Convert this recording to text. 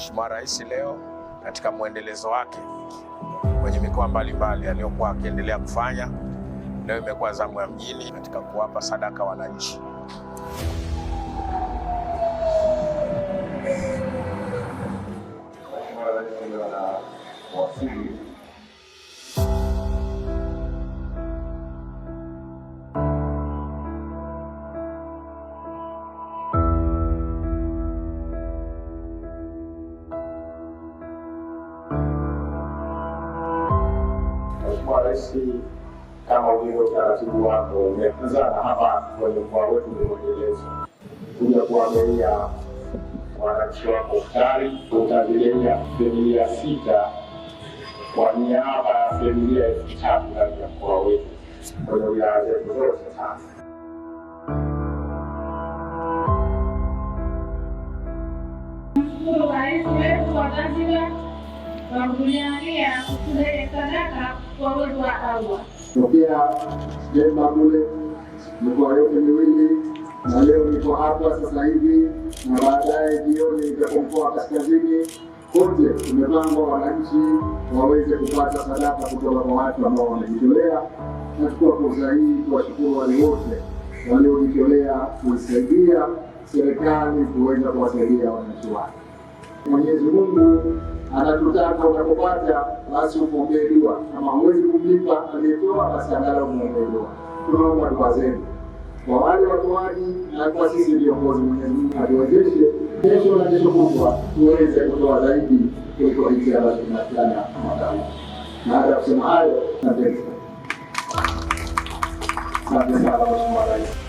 Mheshimiwa Rais leo katika mwendelezo wake kwenye mikoa mbalimbali aliyokuwa akiendelea kufanya, leo imekuwa zamu ya mjini katika kuwapa sadaka wananchi. Mheshimiwa Rais, kama ulivyo utaratibu wako, umekuzana hapa kwenye mkoa wetu mwendelezo kuja kuwagawia wananchi wako futari. Utagawia familia 6 kwa niaba ya familia 3,000 ndani ya mkoa wetu kwenye wilaya zetu zote 5. Mheshimiwa Rais wetu wa Zanzibar kwa kujalia kutoa sadaka kwa uwezo wa Allah. Tokea Jemba kule mikoa yote miwili, na leo niko hapa sasa hivi, na baadaye jioni nitakuwa mkoa wa Kaskazini. Kote tumepangwa wananchi waweze kupata sadaka kutoka kwa watu ambao wamejitolea. Nachukua fursa hii kuwashukuru wale wote waliojitolea kuisaidia serikali kuweza kuwasaidia wananchi wake. Mwenyezi Mungu anatutaka unapopata basi umwombee dua. Kama huwezi kumlipa aliyetoa, basi angalau umwombee dua. Tunaomba dua zenu kwa wale watoaji na kwa sisi viongozi. Mwenyezi Mungu atuwezeshe kesho na kesho kutwa tuweze kutoa zaidi kuliko hichi ambacho tunafanya mwaka huu. Baada ya kusema hayo, asante sana Mheshimiwa Rais.